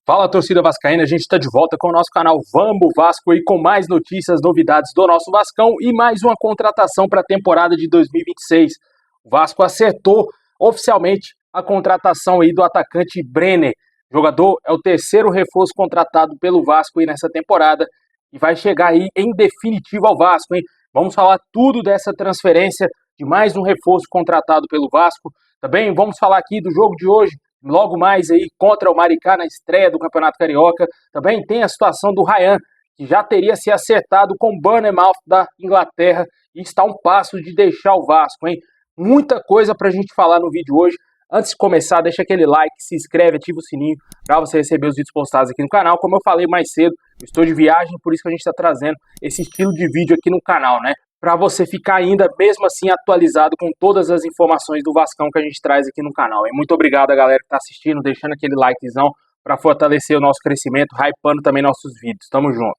Fala, torcida vascaína, a gente está de volta com o nosso canal Vamos Vasco e com mais notícias, novidades do nosso Vascão e mais uma contratação para a temporada de 2026. O Vasco acertou oficialmente a contratação aí do atacante Brenner. O jogador é o terceiro reforço contratado pelo Vasco aí nessa temporada e vai chegar aí em definitivo ao Vasco, hein? Vamos falar tudo dessa transferência de mais um reforço contratado pelo Vasco. Também vamos falar aqui do jogo de hoje, logo mais aí contra o Maricá na estreia do Campeonato Carioca. Também tem a situação do Ryan, que já teria se acertado com o Bournemouth da Inglaterra e está a um passo de deixar o Vasco, hein? Muita coisa pra gente falar no vídeo hoje. Antes de começar, deixa aquele like, se inscreve, ativa o sininho para você receber os vídeos postados aqui no canal. Como eu falei mais cedo, eu estou de viagem, por isso que a gente está trazendo esse estilo de vídeo aqui no canal, né? Para você ficar ainda, mesmo assim, atualizado com todas as informações do Vascão que a gente traz aqui no canal. E muito obrigado a galera que está assistindo, deixando aquele likezão para fortalecer o nosso crescimento, hypando também nossos vídeos. Tamo junto.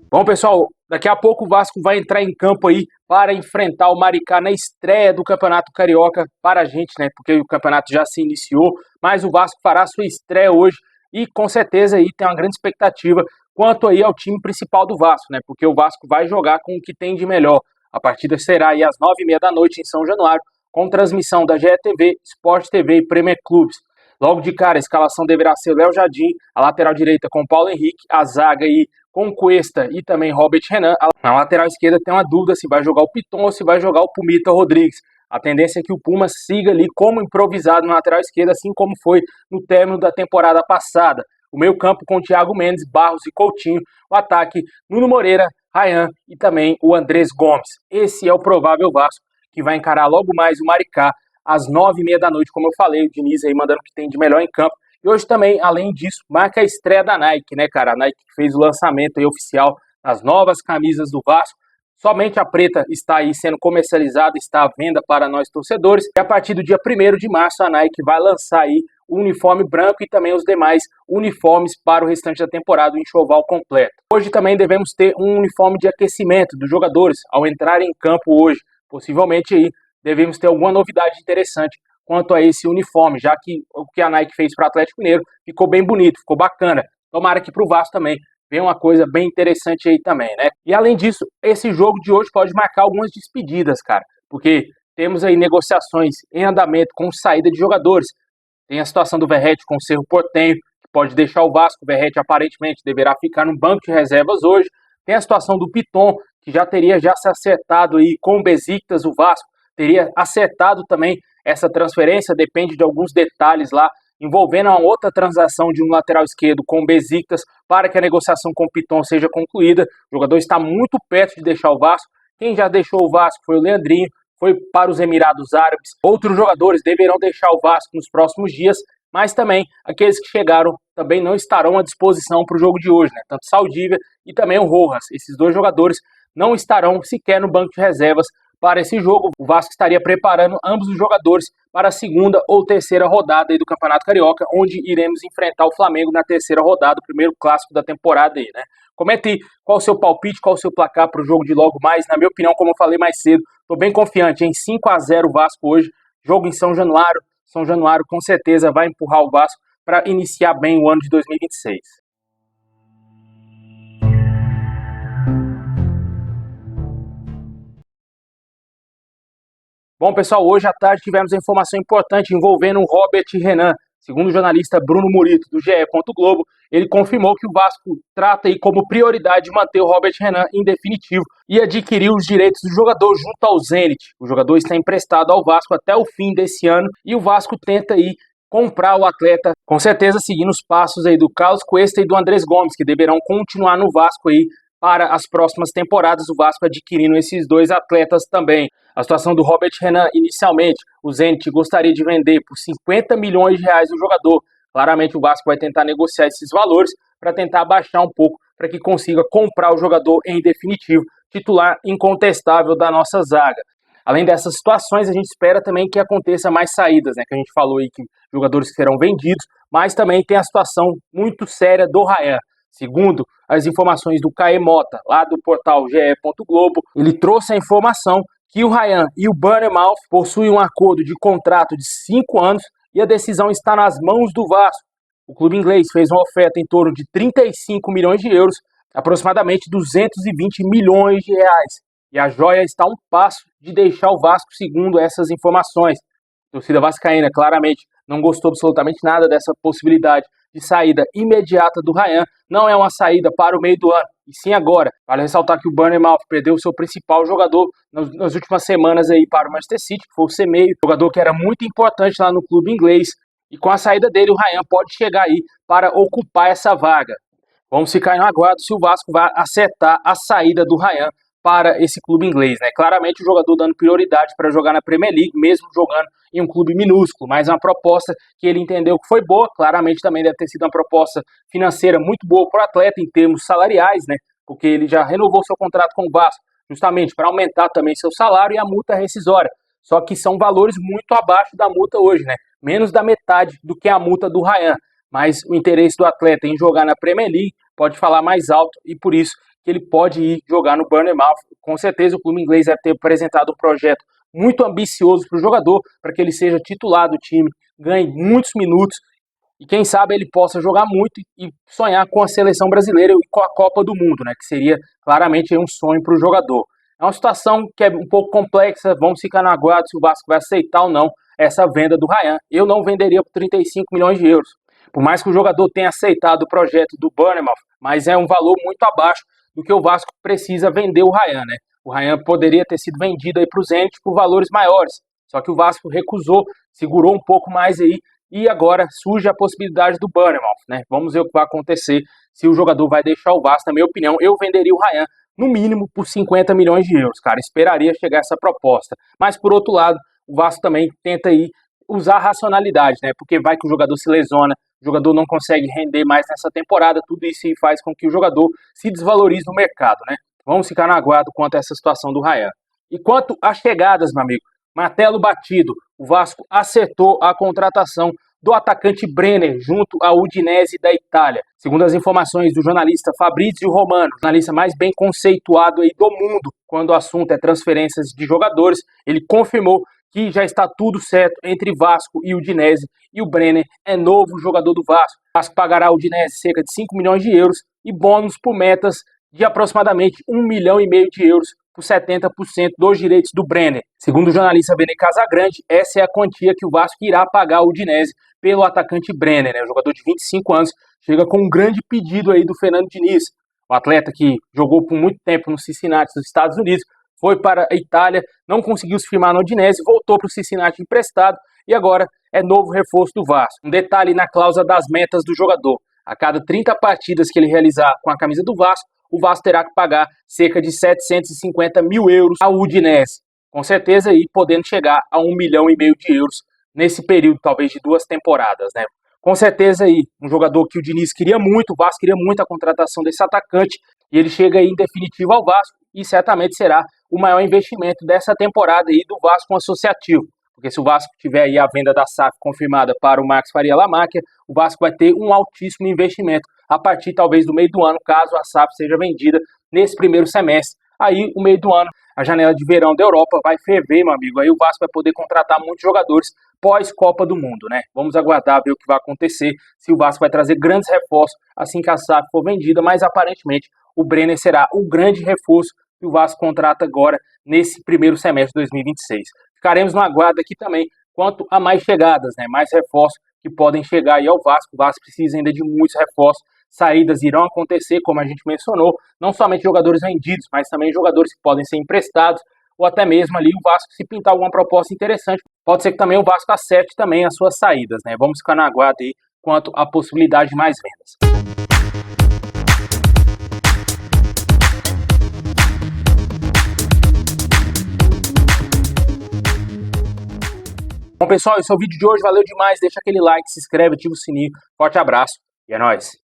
Bom, pessoal, daqui a pouco o Vasco vai entrar em campo aí para enfrentar o Maricá na estreia do Campeonato Carioca para a gente, né? Porque o campeonato já se iniciou, mas o Vasco fará sua estreia hoje e com certeza aí tem uma grande expectativa quanto aí ao time principal do Vasco, né? Porque o Vasco vai jogar com o que tem de melhor. A partida será aí às 9h30 da noite em São Januário, com transmissão da GETV, Sport TV e Premier Clubes. Logo de cara, a escalação deverá ser Léo Jardim, a lateral direita com Paulo Henrique, a zaga aí com Cuesta e também Robert Renan. Na lateral esquerda tem uma dúvida se vai jogar o Piton ou se vai jogar o Pumita Rodrigues. A tendência é que o Puma siga ali como improvisado na lateral esquerda, assim como foi no término da temporada passada. O meio campo com Thiago Mendes, Barros e Coutinho. O ataque, Nuno Moreira, Ryan e também o Andrés Gomes. Esse é o provável Vasco que vai encarar logo mais o Maricá às 9h30 da noite, como eu falei, o Diniz aí mandando o que tem de melhor em campo. E hoje também, além disso, marca a estreia da Nike, né, cara? A Nike fez o lançamento aí oficial das novas camisas do Vasco. Somente a preta está aí sendo comercializada, está à venda para nós torcedores. E a partir do dia 1º de março, a Nike vai lançar aí o uniforme branco e também os demais uniformes para o restante da temporada, o enxoval completo. Hoje também devemos ter um uniforme de aquecimento dos jogadores ao entrarem em campo hoje. Possivelmente aí devemos ter alguma novidade interessante quanto a esse uniforme, já que o que a Nike fez para o Atlético Mineiro ficou bem bonito, ficou bacana. Tomara que para o Vasco também venha uma coisa bem interessante aí também, né? E além disso, esse jogo de hoje pode marcar algumas despedidas, cara, porque temos aí negociações em andamento com saída de jogadores. Tem a situação do Verratti com o Cerro Porteño, que pode deixar o Vasco. O Verratti aparentemente deverá ficar no banco de reservas hoje. Tem a situação do Piton, que já teria se acertado aí com o Besiktas, o Vasco teria acertado também essa transferência, depende de alguns detalhes lá, envolvendo uma outra transação de um lateral esquerdo com o Besiktas para que a negociação com o Piton seja concluída. O jogador está muito perto de deixar o Vasco. Quem já deixou o Vasco foi o Leandrinho, foi para os Emirados Árabes. Outros jogadores deverão deixar o Vasco nos próximos dias, mas também aqueles que chegaram também não estarão à disposição para o jogo de hoje, né? Tanto Saldívia e também o Rojas. Esses dois jogadores não estarão sequer no banco de reservas para esse jogo. O Vasco estaria preparando ambos os jogadores para a segunda ou terceira rodada aí do Campeonato Carioca, onde iremos enfrentar o Flamengo na terceira rodada, o primeiro clássico da temporada aí, né? Comente aí qual o seu palpite, qual o seu placar para o jogo de logo mais. Na minha opinião, como eu falei mais cedo, estou bem confiante em 5-0 Vasco hoje, jogo em São Januário. São Januário com certeza vai empurrar o Vasco para iniciar bem o ano de 2026. Bom, pessoal, hoje à tarde tivemos a informação importante envolvendo o Robert Renan. Segundo o jornalista Bruno Murito, do GE. Globo, ele confirmou que o Vasco trata aí como prioridade manter o Robert Renan em definitivo e adquirir os direitos do jogador junto ao Zenit. O jogador está emprestado ao Vasco até o fim desse ano e o Vasco tenta aí comprar o atleta, com certeza seguindo os passos aí do Carlos Cuesta e do Andrés Gomes, que deverão continuar no Vasco aí para as próximas temporadas, o Vasco adquirindo esses dois atletas também. A situação do Robert Renan, inicialmente, o Zenit gostaria de vender por 50 milhões de reais o jogador. Claramente o Vasco vai tentar negociar esses valores para tentar abaixar um pouco, para que consiga comprar o jogador em definitivo, titular incontestável da nossa zaga. Além dessas situações, a gente espera também que aconteça mais saídas, né? Que a gente falou aí que jogadores serão vendidos, mas também tem a situação muito séria do Ryan. Segundo as informações do Caê Mota, lá do portal GE. Globo, ele trouxe a informação que o Ryan e o Bournemouth possuem um acordo de contrato de 5 anos e a decisão está nas mãos do Vasco. O clube inglês fez uma oferta em torno de 35 milhões de euros, aproximadamente 220 milhões de reais. E a joia está a um passo de deixar o Vasco, segundo essas informações. A torcida vascaína claramente não gostou absolutamente nada dessa possibilidade de saída imediata do Ryan. Não é uma saída para o meio do ano, e sim agora. Vale ressaltar que o Bournemouth perdeu o seu principal jogador nas últimas semanas aí para o Manchester City, que foi o Semedo, jogador que era muito importante lá no clube inglês. E com a saída dele, o Ryan pode chegar aí para ocupar essa vaga. Vamos ficar no aguardo se o Vasco vai acertar a saída do Ryan para esse clube inglês, né? Claramente o jogador dando prioridade para jogar na Premier League, mesmo jogando em um clube minúsculo, mas é uma proposta que ele entendeu que foi boa. Claramente também deve ter sido uma proposta financeira muito boa para o atleta em termos salariais, né? Porque ele já renovou seu contrato com o Vasco justamente para aumentar também seu salário e a multa rescisória. Só que são valores muito abaixo da multa hoje, né? Menos da metade do que a multa do Ryan. Mas o interesse do atleta em jogar na Premier League pode falar mais alto e por isso que ele pode ir jogar no Bournemouth. Com certeza o clube inglês deve ter apresentado um projeto muito ambicioso para o jogador, para que ele seja titular do time, ganhe muitos minutos e quem sabe ele possa jogar muito e sonhar com a seleção brasileira e com a Copa do Mundo, né? Que seria claramente um sonho para o jogador. É uma situação que é um pouco complexa, vamos ficar no aguardo se o Vasco vai aceitar ou não essa venda do Ryan. Eu não venderia por 35 milhões de euros. Por mais que o jogador tenha aceitado o projeto do Bournemouth, mas é um valor muito abaixo do que o Vasco precisa vender o Ryan, né? O Ryan poderia ter sido vendido aí para o Zenit por valores maiores, só que o Vasco recusou, segurou um pouco mais aí, e agora surge a possibilidade do Bournemouth, né? Vamos ver o que vai acontecer, se o jogador vai deixar o Vasco. Na minha opinião, eu venderia o Ryan no mínimo por 50 milhões de euros, cara. Esperaria chegar essa proposta. Mas, por outro lado, o Vasco também tenta aí usar a racionalidade, né? Porque vai que o jogador se lesiona, o jogador não consegue render mais nessa temporada, tudo isso faz com que o jogador se desvalorize no mercado, né? Vamos ficar no aguardo quanto a essa situação do Ryan. E quanto às chegadas, meu amigo, martelo batido, o Vasco acertou a contratação do atacante Brenner junto à Udinese da Itália. Segundo as informações do jornalista Fabrizio Romano, jornalista mais bem conceituado aí do mundo quando o assunto é transferências de jogadores, ele confirmou que já está tudo certo entre Vasco e Udinese e o Brenner é novo jogador do Vasco. O Vasco pagará ao Udinese cerca de 5 milhões de euros e bônus por metas de aproximadamente 1,5 milhão de euros por 70% dos direitos do Brenner. Segundo o jornalista Vene Casagrande, essa é a quantia que o Vasco irá pagar ao Udinese pelo atacante Brenner, né? O jogador de 25 anos chega com um grande pedido aí do Fernando Diniz. O atleta que jogou por muito tempo no Cincinnati dos Estados Unidos, foi para a Itália, não conseguiu se firmar no Udinese, voltou para o Cincinnati emprestado e agora é novo reforço do Vasco. Um detalhe na cláusula das metas do jogador: a cada 30 partidas que ele realizar com a camisa do Vasco, o Vasco terá que pagar cerca de 750 mil euros ao Udinese. Com certeza aí podendo chegar a 1,5 milhão de euros nesse período, talvez de 2 temporadas, né? Com certeza aí, um jogador que o Diniz queria muito, o Vasco queria muito a contratação desse atacante, e ele chega aí em definitivo ao Vasco, e certamente será o maior investimento dessa temporada aí do Vasco Associativo. Porque se o Vasco tiver aí a venda da SAF confirmada para o Marcos Faria Lamáquia, o Vasco vai ter um altíssimo investimento a partir talvez do meio do ano, caso a SAF seja vendida nesse primeiro semestre. Aí, o meio do ano, a janela de verão da Europa vai ferver, meu amigo. Aí o Vasco vai poder contratar muitos jogadores pós-Copa do Mundo, né? Vamos aguardar, ver o que vai acontecer, se o Vasco vai trazer grandes reforços assim que a SAF for vendida, mas aparentemente o Brenner será o grande reforço que o Vasco contrata agora nesse primeiro semestre de 2026. Ficaremos no aguardo aqui também quanto a mais chegadas, né? Mais reforços que podem chegar aí ao Vasco. O Vasco precisa ainda de muitos reforços. Saídas irão acontecer, como a gente mencionou, não somente jogadores vendidos, mas também jogadores que podem ser emprestados, ou até mesmo ali o Vasco, se pintar alguma proposta interessante, pode ser que também o Vasco acerte também as suas saídas, né? Vamos ficar na aguardo aí quanto à possibilidade de mais vendas. Bom, pessoal, esse é o vídeo de hoje. Valeu demais. Deixa aquele like, se inscreve, ativa o sininho. Forte abraço e é nóis.